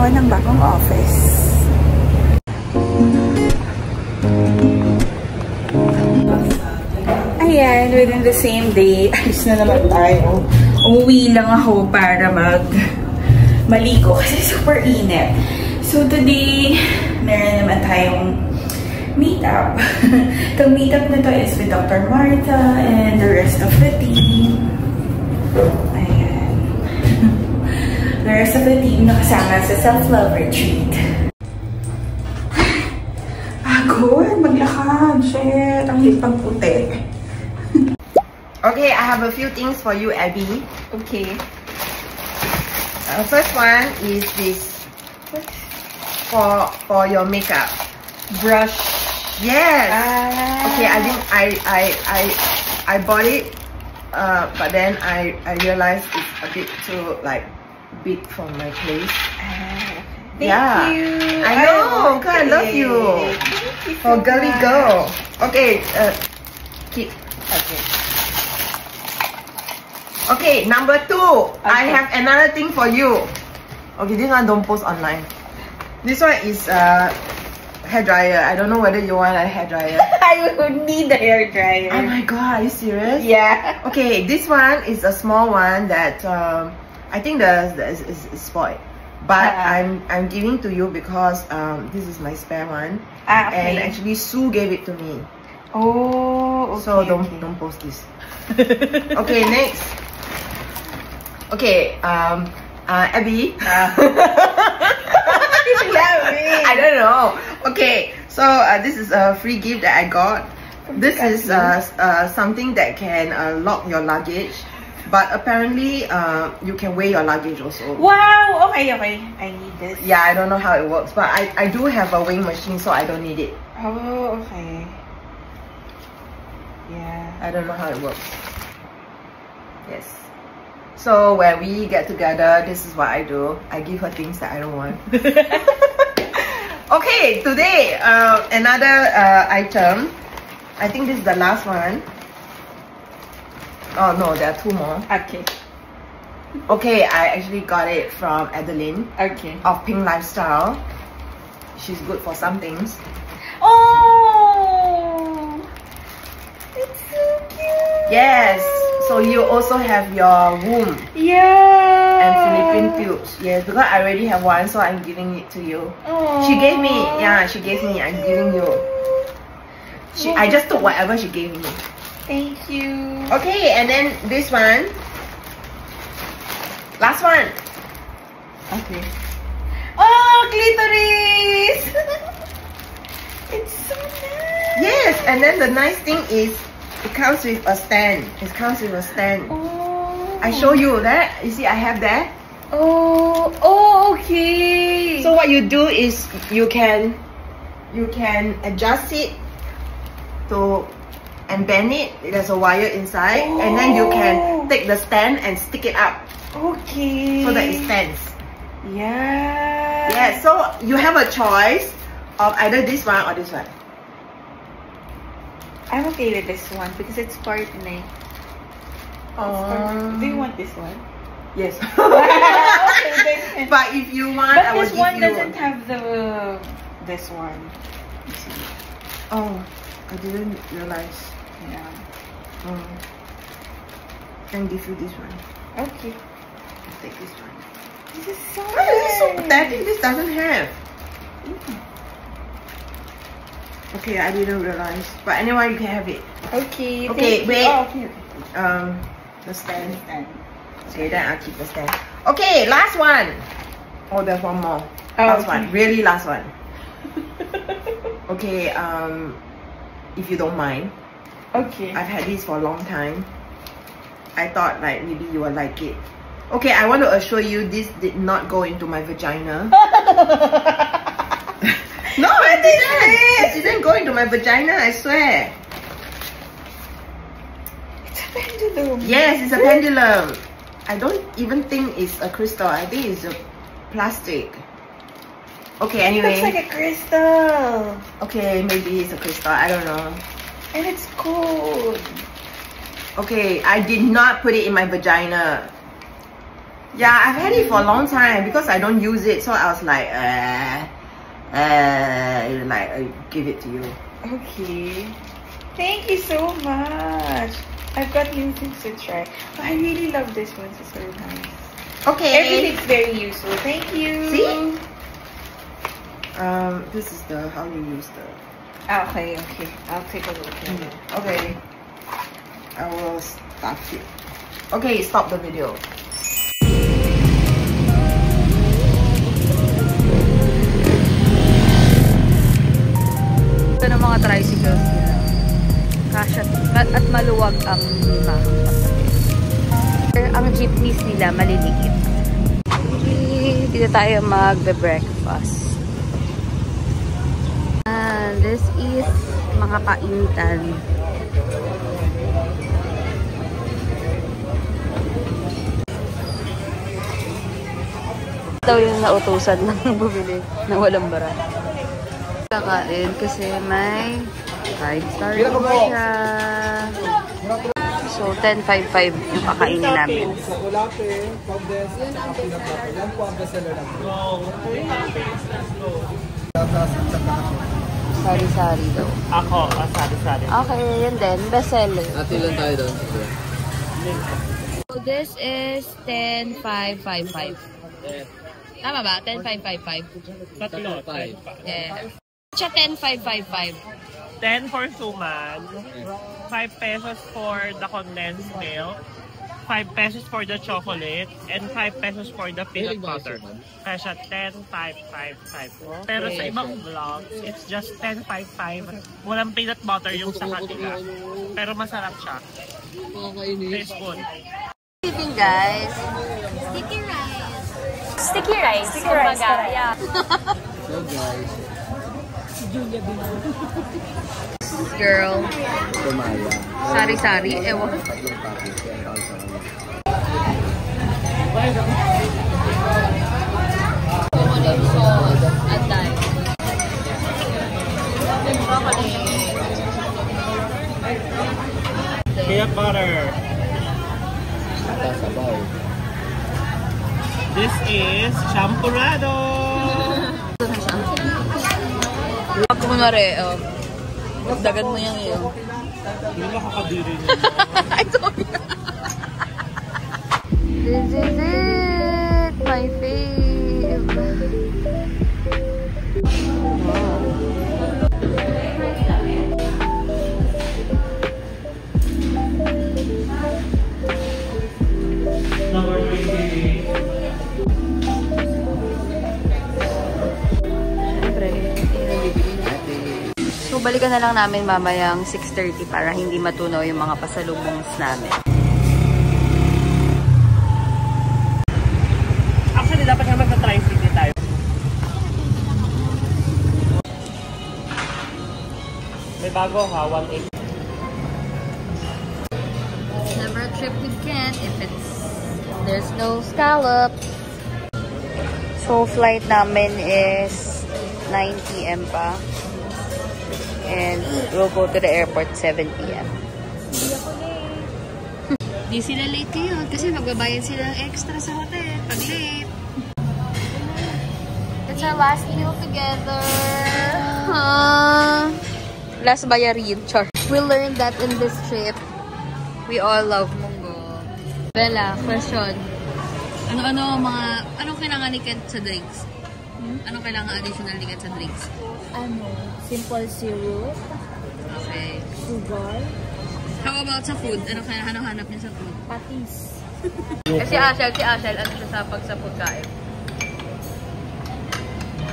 ako ng bagong office. Ayan, within the same day, alis na naman tayo. Umuwi lang ako para maligo kasi super init. So today, meron naman tayong meetup. Itong meetup na to is with Dr. Martha and the rest of the team. Ayan. The rest of the team nakasama sa self-love retreat. Pagod, maglakad. Shit, ang hipag puti. Okay, I have a few things for you, Abby. Okay. First one is this for your makeup Brush. Yes. Okay, I bought it, but then I realized it's a bit too big from my place. Thank you. I know. I love you. For girly girl. Okay. Keep. Okay. Okay. Number 2. Okay. I have another thing for you. Okay, this one don't post online. This one is hair dryer. I don't know whether you want a hair dryer. I would need a hair dryer. Oh my god, are you serious? Yeah. Okay, this one is a small one that I think is spoiled. But I'm giving to you because this is my spare one. Okay. And actually Sue gave it to me. Oh, okay. So don't post this. Okay, next. Okay, Abby. I don't know. Okay, so this is a free gift that I got. This is something that can lock your luggage, but apparently you can weigh your luggage also. Wow. Okay. I need this. Yeah, I don't know how it works, but I do have a weighing machine, so I don't need it. Oh, okay. Yeah. I don't know how it works. Yes. So when we get together, this is what I do. I give her things that I don't want. Okay, today another item. I think this is the last one. Oh no, there are 2 more. Okay. Okay, I actually got it from Adeline. Okay. Of Pink Lifestyle. She's good for some things. Oh, it's so cute. Yes. So you also have your womb. Yeah. And Philippine tubes. Yes, because I already have one, so I'm giving it to you. Aww. She gave me. Yeah, she gave me. I'm giving you. I just took whatever she gave me. Thank you. Okay, and then this one. Last one. Okay. Oh, clitoris! It's so nice. Yes, and then the nice thing is it comes with a stand. It comes with a stand. Oh. I show you that. You see, I have that. Oh, okay. So what you do is you can adjust it and bend it. There's a wire inside, and then you can take the stand and stick it up. Okay. So that it stands. Yeah. Yeah. So you have a choice of either this one or this one. I'm okay with this one because it's partner. Oh. Do you want this one? Yes. Okay, but if you want, but I will this give one you. doesn't have this one. Oh, I didn't realize. Yeah. Oh. Can give you this one. Okay. I'll take this one. This is so Why is it so nice. tacky? This doesn't have. Okay, I didn't realize. But anyway, you can have it. Okay. Okay, wait. Oh, okay. The stand. Okay, then I'll keep the stand. Okay, last one. Oh, there's one more. Last one. Really last one. Okay, if you don't mind. Okay. I've had this for a long time. I thought maybe you would like it. Okay, I want to assure you this did not go into my vagina. No, it didn't. It didn't go into my vagina, I swear. It's a pendulum. Yes, it's a pendulum. I don't even think it's a crystal. I think it's a plastic. Okay, anyway. It looks like a crystal. Okay, maybe it's a crystal. I don't know. And it's cold. Okay, I did not put it in my vagina. Yeah, I've had it for a long time because I don't use it, so I was like, give it to you. Okay. Thank you so much. I've got new things to try. But I really love this one. It's so nice. Okay. Everything's very useful. Thank you. See? This is the how you use the. Okay. I'll take a look. Okay. I will start it. Okay, stop the video. Ito ng mga tricycles nila. Kasya at maluwag ang ang jeepneys nila maliliit. Dito tayo magbe-breakfast. And this is mga kainitan. Daw yung nautusan ng bumili na walang bara. Kakain kasi may 5-star siya. So, 10.55 yung kakainin namin. Sari-sari daw. Ako, sari-sari. Okay, yun din. Bestseller. Ati lang tayo doon. So, this is 10.555. Tama ba? 10.555. Tatlo. Yeah. Siya 10.555. 10 for suman, 5 pesos for the condensed milk, 5 pesos for the chocolate, and 5 pesos for the peanut butter. Kaya siya 10.555. Pero sa ibang vlogs, it's just 10.55. Walang peanut butter yung sa kanila. Pero masarap siya. Taste-spoon. Eating, guys. Sticky rice. Sticky rice. Yeah. So guys, Girl. Tumaya. Sari-sari. Ewan. Tatlong package yan. Also, peanut butter. Sabaw. This is champurrado. Pag kunwari, dagan mo yung iyo. Hindi makakadiri niya. I told you. This is it. My fave. Number 20. Siyempre, so, balikan na lang namin mamayang 6:30 para hindi matunaw yung mga pasalubongs namin. Actually, dapat nga magka-tricycle tayo. May bago ha, 1.8. Never a trip with Ken if there's no scallops. So, flight namin is 9 p.m. pa. And we'll go to the airport 7 p.m. Di sila late ngayon kasi magbabayad sila ng extra sa hotel pag late. It's our last meal together. Last bayarin, char. We learned that in this trip, we all love munggo. Bella, question. Anong kailangan ni Ken sa drinks? Anong kailangan additional ni Ken sa drinks? Simple syrup. Okay. Sugar. How about sa food? Anong hanap niya sa food? Patis. Si Ashel, ano siya sa pagkain?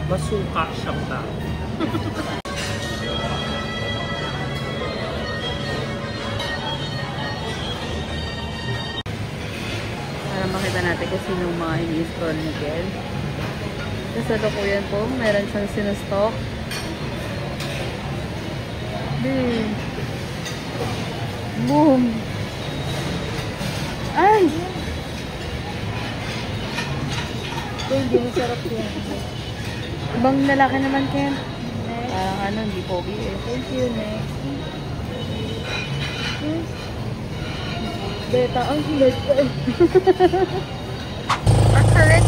Masuka siyang tao. Para makita natin kung sino mga ini-store ni Ken. Sa dokuyan po, meron siyang sinastock. Boom! Ay! Hindi masarap yan. Ibang lalaki naman, Ken. Parang hindi pogi eh. Thank you, next. Beta, ang sulit pa eh.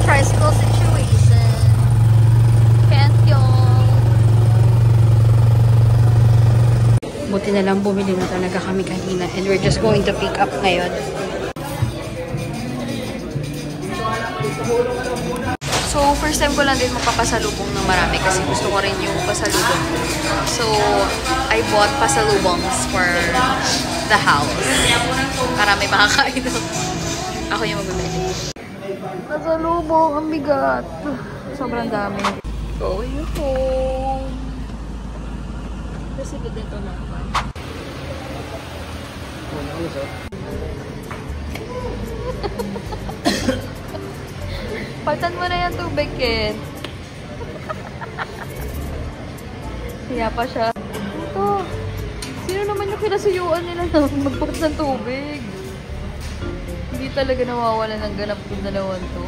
tricycle situation. Can't y'all. Buti na lang bumili na talaga kami kanina and we're just going to pick up ngayon. So, first time ko lang din magpapasalubong ng marami kasi gusto ko rin yung pasalubong. So, I bought pasalubongs for the house. Para may makakain. Ako yung magbibili. Pasalubong, ang bigat. Sobrang dami. Going home. Kasi dito na ako. Palitan mo na yung tubig, Ken. Kaya pa siya. Ito. Sino naman yung kinasuyuan nila na magpalit ng tubig? Hindi talaga nawawala ng ganap yung dalawan to.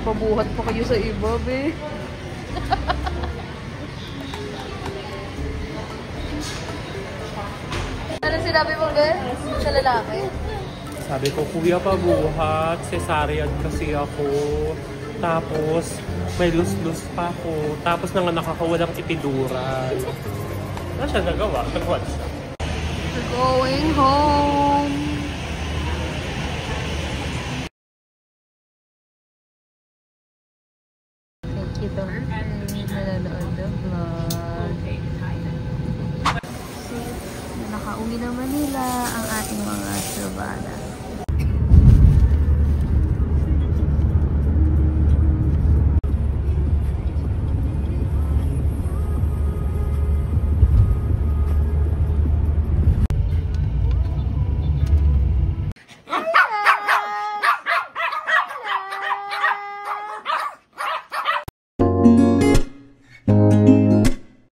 Pabuhat pa kayo sa iba, be. Ano sinabi mo, be? Sa lalaki? Sabi ko, kuya pabuhat, cesarean kasi ako. Tapos, may lus-lus pa ako. Tapos nanganak ako, walang epidural. Ano siya nagawa? Nagawa siya. We're going home. Thank you, Dorothy. Nanonood ng vlog. So, nakauwi na Manila ang ating mga Silvana.